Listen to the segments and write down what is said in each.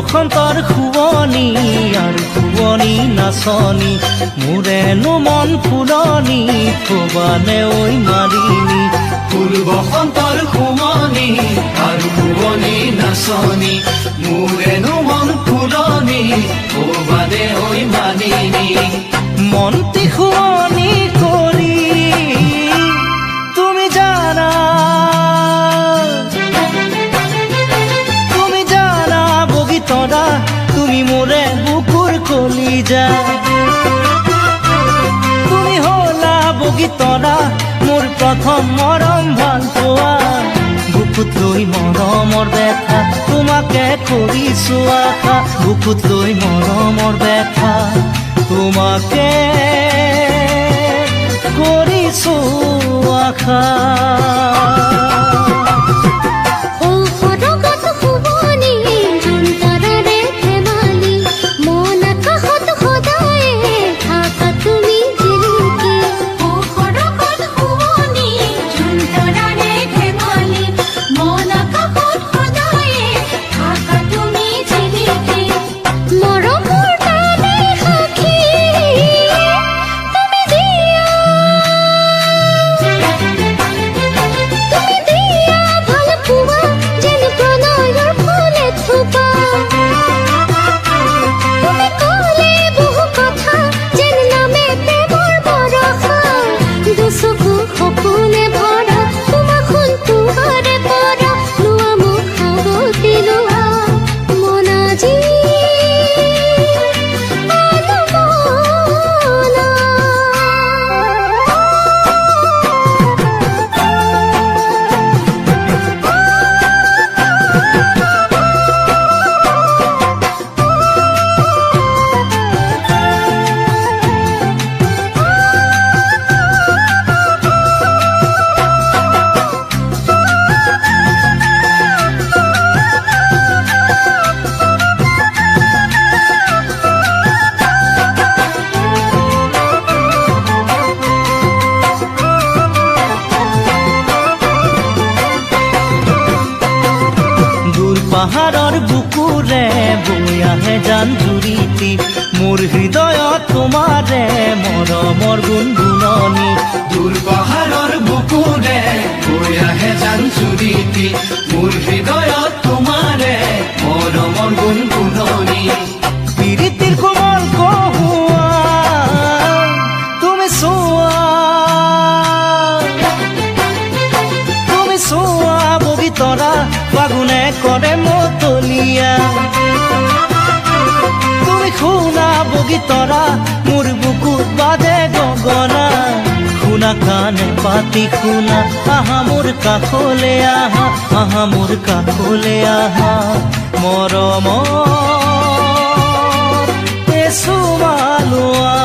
বসন্তৰ শুৱনি আৰু শুৱনি নাচনি মোৰেনো মন ফুলনি থবানে ঐ মালিনী ফুল বসন্তৰ শুৱনি আৰু শুৱনি নাচনি মোৰেনো মন ফুলনি থবানে ঐ মালিনী মনটি শুৱনি কৰি তুমি জানা বগীতৰা তুমি মোৰে বুকুৰ কলিজা তুমি হলা বগীতৰা মোৰ প্ৰথম মৰম ভাল পোৱা বুকুত লৈ মৰমৰ বেথা তোমাকে কৰিছো আশা বুকুত লৈ মৰমৰ বেথা তোমাকে কৰিছো আশা পাহাৰৰ বুকুৰে বৈ আহে জান জুৰিটি মোৰ হৃদয়ত তোমাৰে মৰমৰ গুণগুণনি দূৰ পাহাৰৰ বুকুৰে বৈ আহে জান জুৰিটি মোৰ হৃদয়ত তোমাৰে মৰমৰ গুণগুণনি প্ৰীতিৰ কোমল কহুৱা তুমি চোৱা বগীতৰা ফাগুনে কৰে মতলীয়া তুমি শুনা বগীতৰা মোৰ বুকুত বাজে গগনা শুনা কাণে পাতি শুনা আহা মোৰ কাষলে আহা মোৰ কাষলে আহা মৰমৰ চুমা লোৱা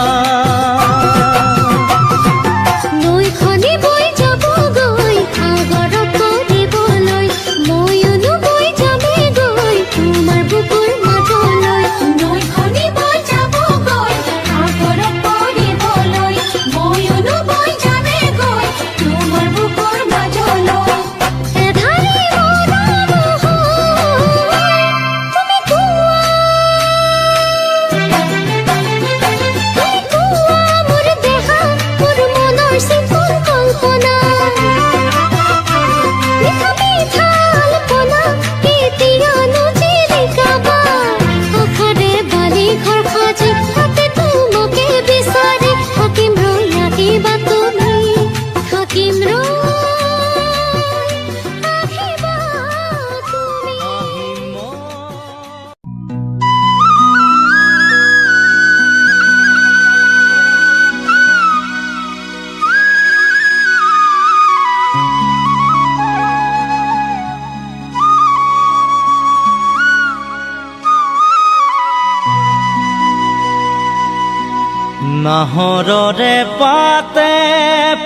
নাহৰৰে পাতে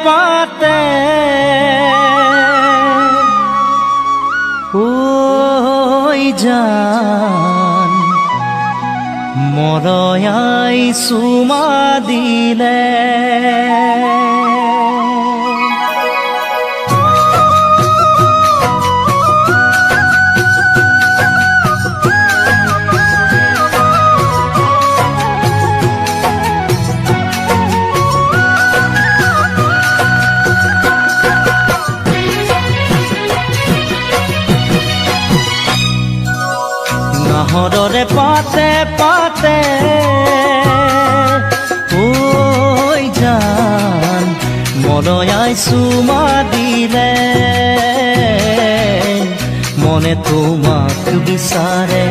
পাতে ঐ জান মৰয়াই চুমা দিলে নাহৰৰে পাতে পাতে ঐ জান মনয়াই চুমা দিলে মনে তোমাক বিচাৰে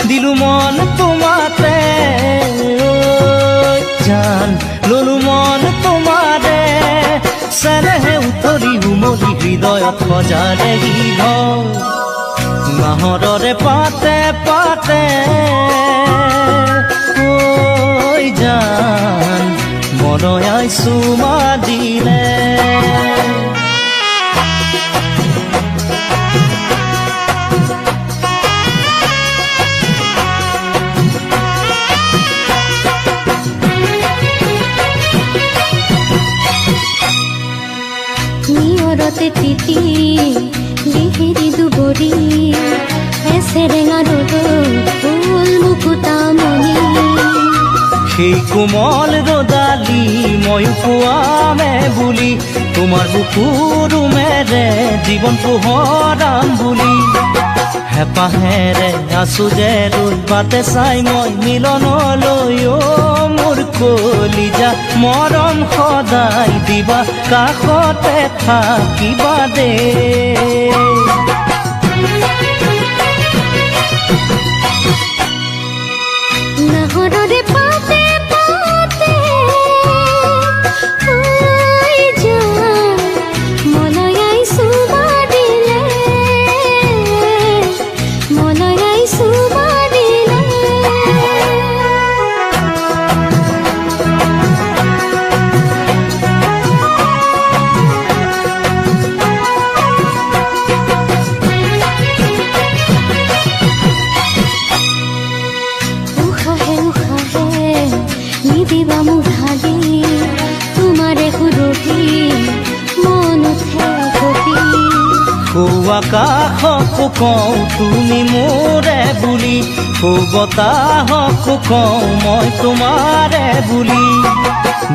দিলু মন তোমাতে জান ললু মন তোমাৰে চেনেহে উতৰি উমলি হৃদয়ত সজালে ঘৰ নাহৰৰে পাতে পাতে ঐ জান মনয়াই চুমা দিলে নিয়ৰতে তিতি লিহিৰি দুবৰি এছেৰেঙা ৰ'দত ফুল মুকুতামণি সেই কোমল ৰদালি ময়ো পোৱামে বুলি তোমাৰ বুকুৰুমেৰে জীৱন পোহৰাম বুলি হেঁপাহেৰে আছো যে ৰৈ বাটে চাই মই মিলনলৈ মোৰ কলিজা মৰম সদায় দিবা কাষতে থাকিবা দে নাহৰৰে পাতে পাতে ঐ জান মনয়াই চুমা দিলে মনয়াই চুমা দিলে নিদিবা মোক ঢালি তোমাৰে সুৰভি মন উঠে কপি আকাশকো কওঁ তুমি মোৰে বুলি বতাহকো কওঁ মই তোমাৰে বুলি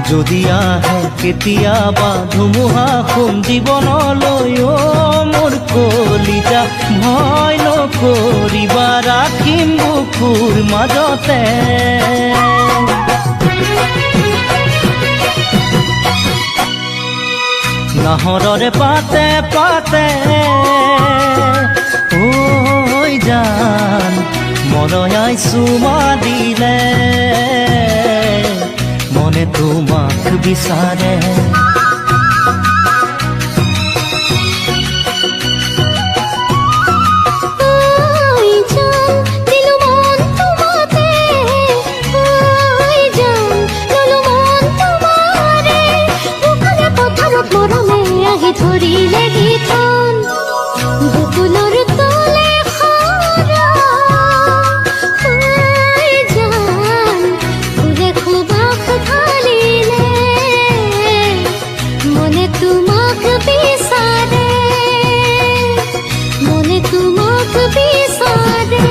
যদি আহে কেতিয়াবা ধুমুহা সোম জীৱনলৈ মোৰ কলিজা ভয় নকৰিবা ৰাখিম বুকুৰ মাজতে নাহৰৰে পাতে পাতে ঐ জান মনয়াই চুমা দিলে মনে তোমাক বিচাৰে ধৰিলে গীতন বুকুলৰ তলে খৰা জান ফুলে খুবাক ঢালিলে মনে তোমাক বিচাৰে মনে তোমাক বিচাৰে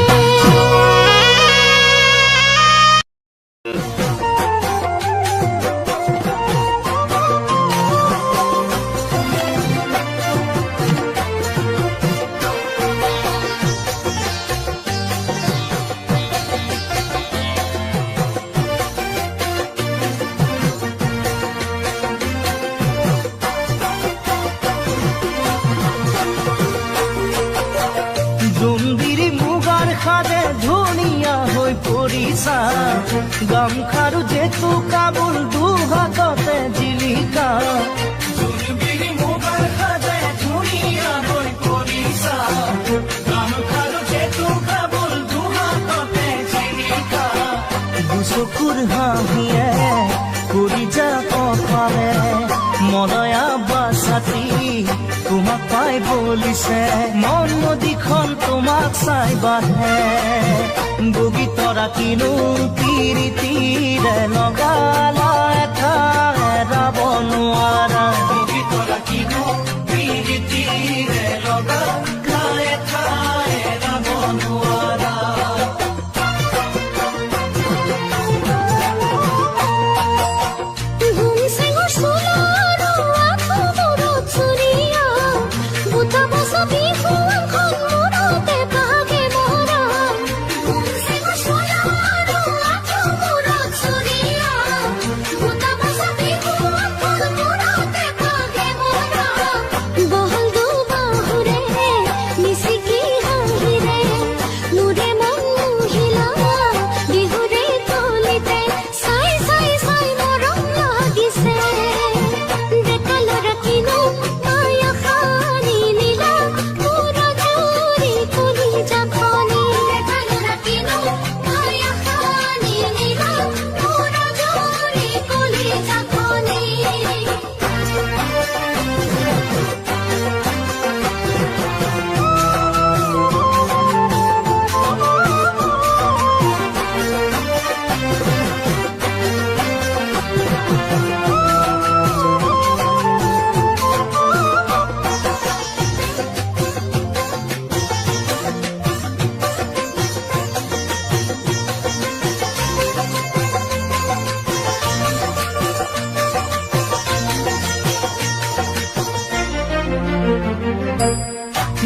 গামখাৰু যেতু কাবুল দুহাততে জিলিকা জোনবিৰি মুগাৰ সাজে ধুনীয়া হৈ পৰিছা গামখাৰু যেতু কাবুল দুহাততে পালে মলয়া বাছাতি তোমাক পাই বলিছে মন নদীখন তোমাক চাই বাঢ়ে বগী তৰা কিনো তিৰিতিৰে লগালা এটা এৰাব নোৱাৰা বগী তৰা কিনো তিৰিতিৰে লগালা এটা এৰাব নোৱাৰা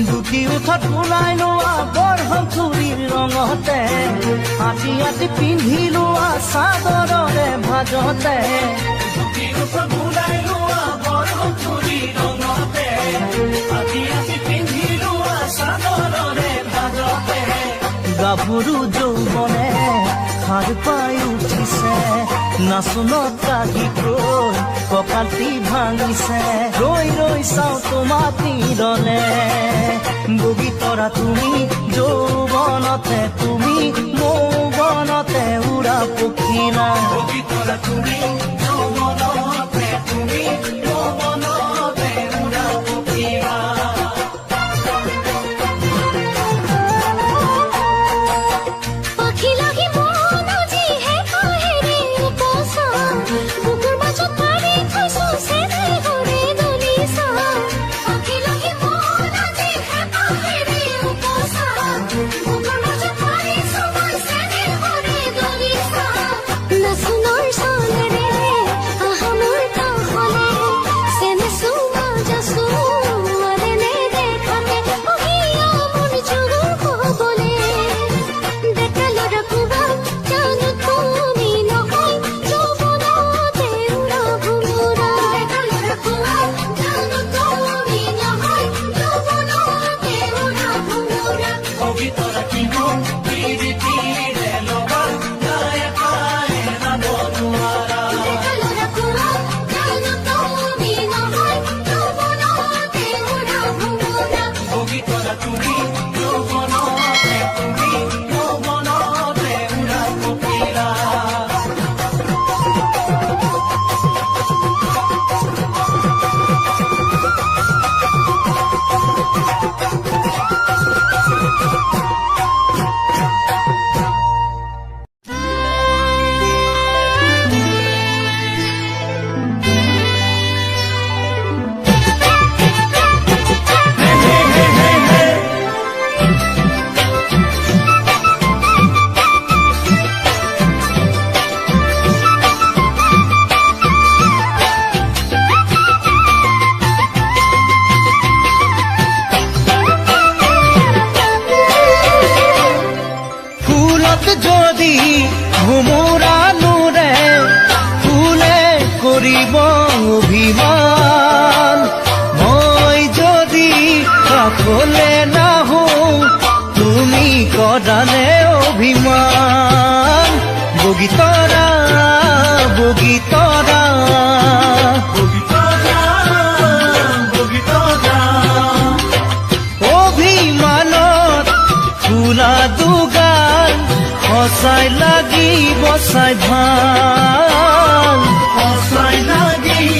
দুটি উঠত ওলাই লোৱা বৰহম চুৰিৰ ৰঙতে আতি আতি পিন্ধি লোৱা চাদৰৰে ভাজতে দুটি উঠত ওলাই লোৱা বৰহম চুৰিৰ ৰঙতে আতি আতি পিন্ধি লোৱা চাদৰৰে ভাজতে গাভৰু যৌৱনে সাৰ পাই উঠিছে নাচনত কাহিকৈ কঁকালটি ভাঙিছে ৰৈ ৰৈ চাওঁ তোমাৰ তীৰলে বগী তৰা তুমি যৌৱনতে তুমি মৌৱনতে উৰা পখিলা বগী তৰা তুমি যৌৱনতে তুমি মৌৱনতে উৰা পখিলা যদি ভোমোৰা নোৰে ফুলে কৰিব অভিমান মই যদি কাষলে নাহো তুমি কদালে অভিমান বগী তৰা বগী তৰা অভিমানত ফুলা দুগাল সঁচাই লাগিব চাই ভাল সঁচাই লাগিব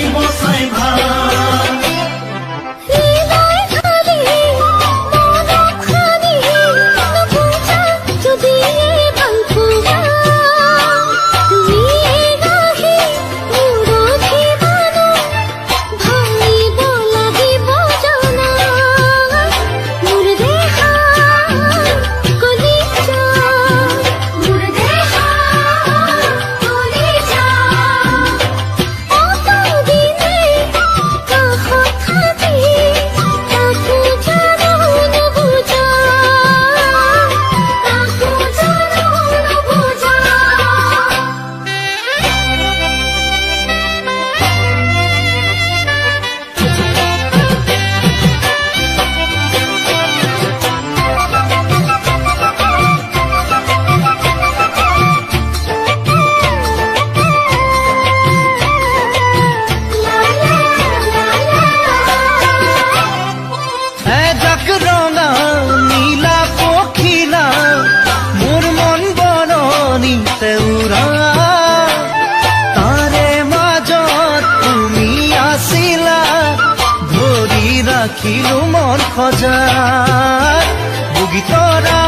ৰাখিলো মন সজাই বগীতৰা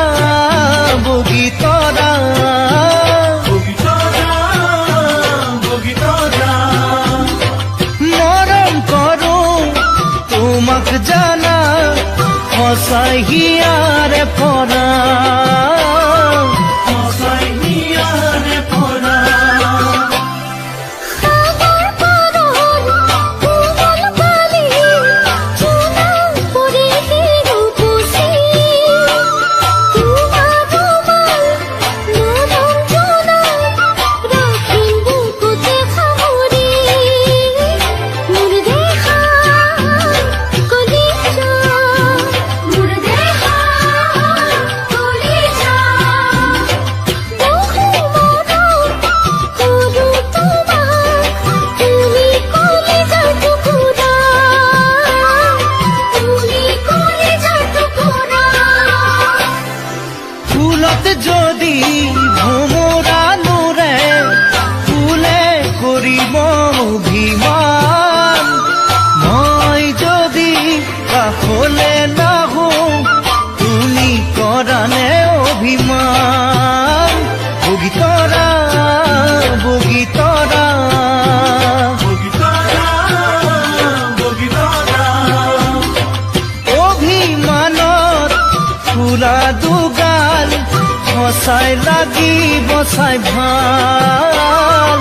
বগীতৰা মৰম কৰো তোমাক জানা সঁচাই হিয়াৰে পৰা সাগৰ পাৰৰ কোমল বালি চুনা পৰি ৰূপসী তোমাৰ ৰুমাল নৰম জোনা ৰাখিম বুকুতে সামৰি মোৰ দেহা কলিজা মোৰ দেহা কলিজা বহু মৰম কৰো তোমাক তুমি কলিজা টুকুৰা তুমি কলিজা টুকুৰা ফুলত যদি ভোমৰা নোৰে ফুলে কৰিব অভিমান মই যদি কাষলে নাহো তুমি কৰানে অভিমান বগীতৰা বগীতৰা অভিমানত ফুলা দুগাল সঁচাই লাগিব চাই ভাল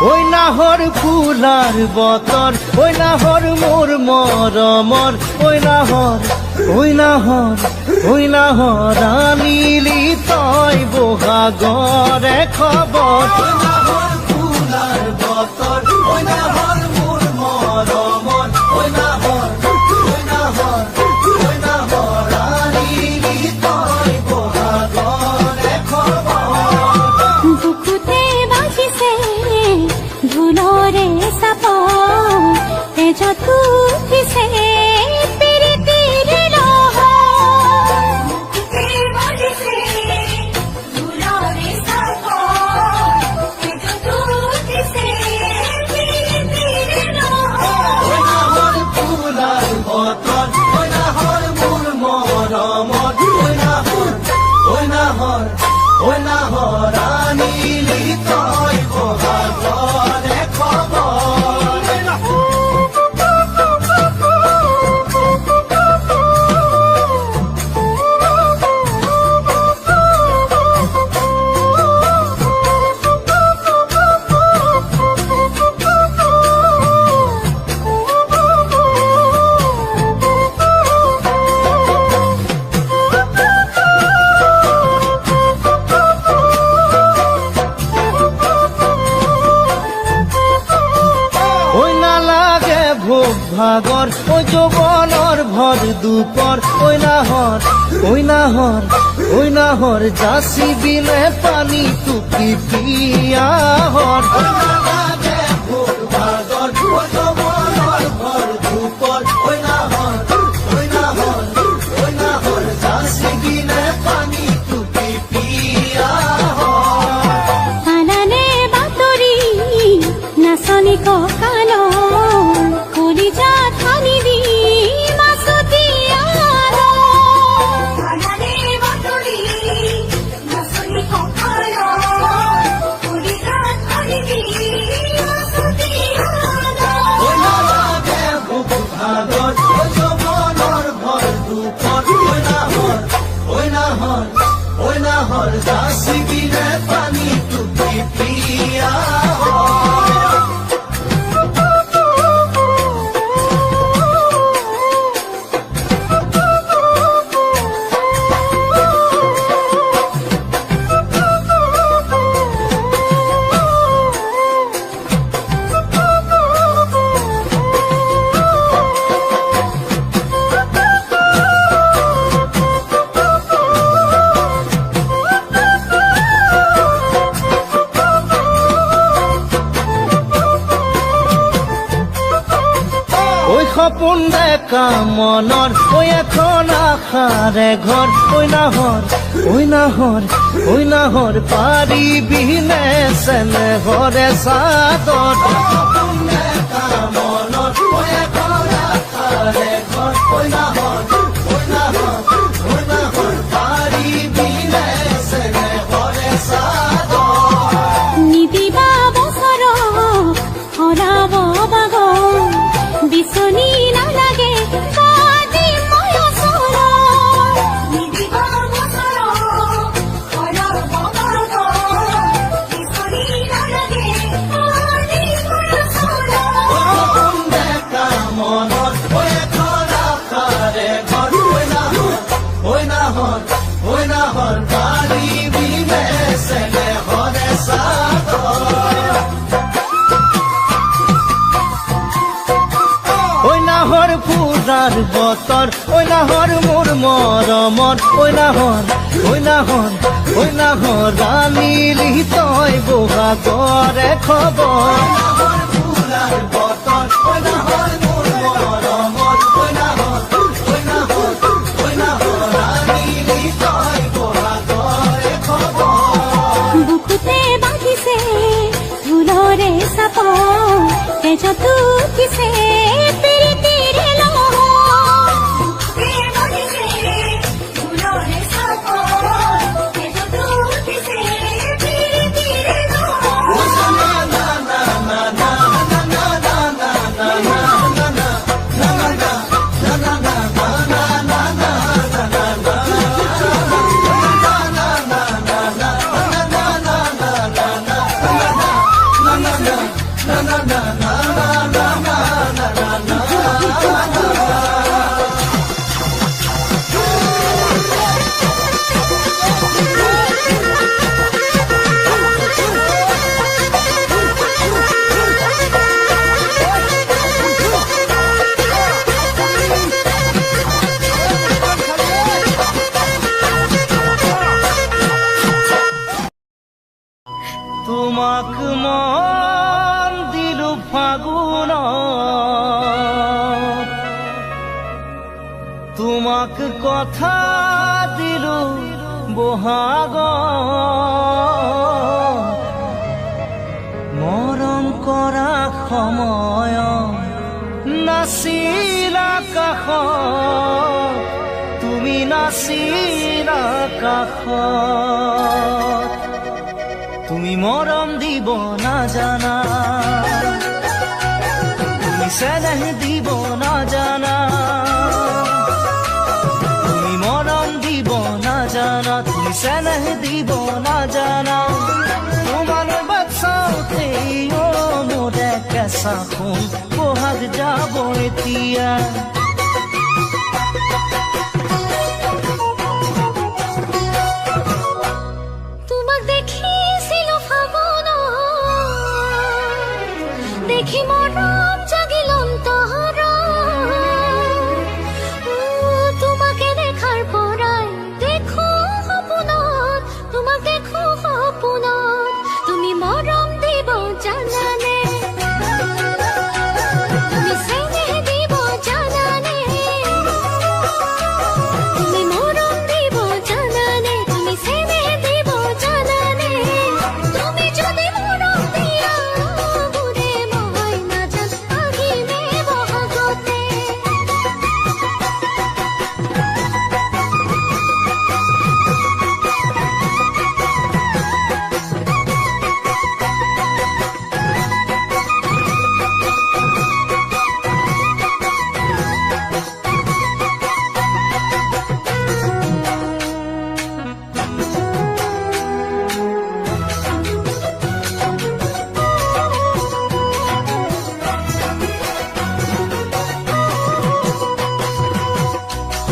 ওই নাহৰ ফুলাৰ বতৰ ওই নাহৰ মোৰ মৰমৰ ওই নাহৰ আনিলি তই বহাগৰে খবৰ ফুলাৰ বতৰ ওই নাহৰ মোৰ মৰমৰ ওই নাহৰ আনিলি তই বহাগৰে খবৰ বুকুতে বাজিছে ঢোলৰে চাপ তেজত উঠিছে প্ৰীতিৰ লহ বুকুতে বাজিছে ঢোলৰে চাপ তেজত উঠিছে প্ৰীতিৰ লহ ফুলাৰ বতৰ ওই নাহৰ মোৰ মৰমত ওই নাহৰ আনিলি তই বহাগৰে খবৰ ওই নালাগে ভোগ ভাগৰ ওই যৌৱনৰ ভৰ দুপৰ ওই নাহৰ যাচি বিলে পানী টুকি পিয়াহৰ নালাগে ভোগ ভাগৰ ওই যৌৱনৰ ভৰ দুপৰ ওই নাহৰ যাচি বিলে পানী টুকি পিয়াহৰ আনানে বাতৰি নাচনি কঁকালৰ কলিজা ঠানি দি মাছতি আনানে বাতৰি নাচনি কঁকালৰ কলিজা ঠানি দি মাছতি ওই নালাগে ভোগ ভাগৰ ওই যৌৱনৰ ভৰ দুপৰ ওই নাহৰ যাচি বিলে পানী টুকি পিয়াহৰ সপোন দেখা মনৰ ঐ এখন আশাৰে ঘৰ ঐ নাহৰ পাৰিবিনে চেনেহৰে চাদৰ সপোন দেখা মনৰ ঐ এখন আশাৰে ঘৰ ঐ নাহৰ পাৰিবিনে চেনেহৰে চাদৰ নিদিবা বছৰ হৰাব বাগ বিচনী নালাগে কাদি মই ওচৰ নিদিবা বছৰ হৰাব বাগ বিচনী নালাগে কাদি মই ওচৰ সপোন দেখা মনৰ ঐ এখন আশাৰে ঘৰ ঐ নাহৰ পাৰিবিনে চেনেহৰে চাদৰ ঐ নাহৰ ফুৰাৰ বতৰ ঐ নাহৰ মোৰ মৰমৰ ঐ নাহৰ ৰাণীলি তই বহাগৰে খবৰ নাহৰ ফুৰাৰ বতৰ ঐ নাহৰ মোৰ মৰমৰ ঐ নাহৰ ৰাণীলি তই বহাগৰে খবৰ বুকুতে বাঁধিছে ঢোলৰে চাপ তেজত উঠিছে প্ৰীতিৰে লহ বুকুতে বাঁধিছে ঢোলৰে চাপ তেজত উঠিছে প্ৰীতিৰে লহ তোমাক মন দিলো ফাগুন তোমাক কথা দিলো বহাগ মৰম কৰা সময় নাছিলা কাষত তুমি নাছিলা কাষত তুমি মৰম দিব নাজানা তুমি চেনেহ দিব নাজানা তুমি মৰম দিব নাজানা তুমি চেনেহ দিব নাজানা তোমাৰ বাচ্চাতে মোৰে কেঁচা খুন বহাগ যাব এতিয়া দেখি মৰম জাগিল অন্তৰৰ তোমাকে দেখাৰ পৰাই দেখো সপোনত তোমাক দেখো সপোনত তুমি মৰম দিব জানানে তুমি চেনেহ দিব জানানে তুমি মৰম দিব জানানে তুমি চেনেহ দিব জানানে তুমি যদি মৰম দিয়া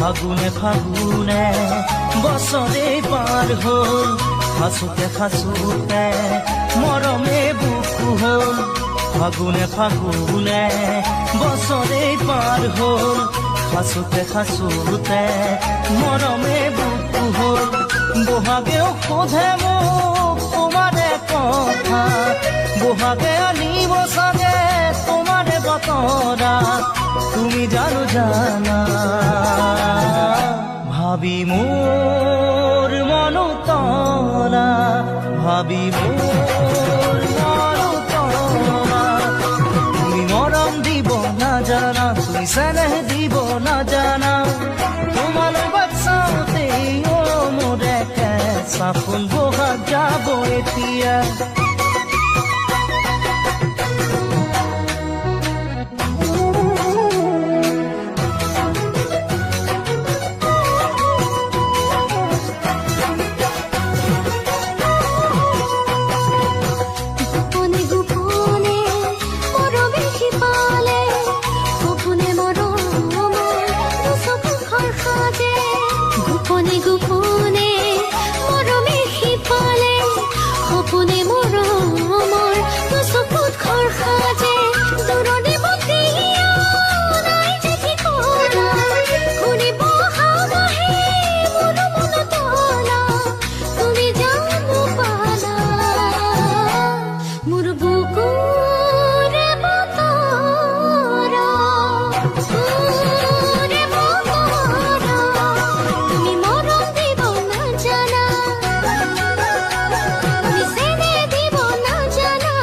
ফাগুনে ফাগুনে বছৰে পাৰ হ'ল হাসুতে হাসুতে মৰমে বুকু হ'ল ফাগুনে ফাগুনে বছৰে পাৰ হ'ল হাসুতে হাসুতে মৰমে বুকু হ'ল বহাগেও সোধে মোক তোমাৰে কথা বহাগে আনিব চাগে তোমাৰে বতৰা তুমি জানো জানা ভাবি মোর মনতলা ভাবি মোর মনতলা তুমি মরম দিব না জানা তুমি স্নেহ দিব না জানা তোমার বাচ্চাতে ও মোরে সাফুন বহাগ যাব এতিয়া গোপনে গোপনে মৰমে শিপালে সপোনে মৰমৰ চকুৰ সাজে গোপনে গোপনে মৰমে শিপালে সপোনে মৰমৰ চকুত ঘৰ সাজে দূৰণি বতিয়া নাই যে ঠিকনা ঘূৰিব হাবাহে মোৰ মনতলা তুমি জানো পালা মোৰ বুকুৰে বতৰা তুমি মৰম দিব নাজানা তুমি চেনেহ দিব নাজানা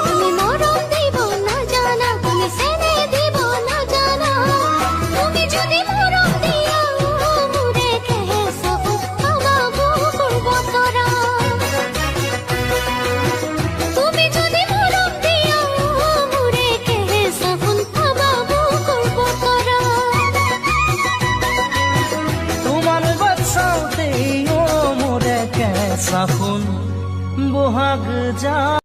তুমি মৰম দিব নাজানা তুমি চেনেহ দিব নাজানা তুমি যদি মৰম দিয়া মোৰে কেহেচা আমাৰ বুকুৰ বতৰা তুমি যদি মৰম দিয়া মোৰে কেহেচা আমাৰ বুকুৰ বতৰা তোমাৰ বাচ্চাতে ও মোৰে সাফুন বহাগ যা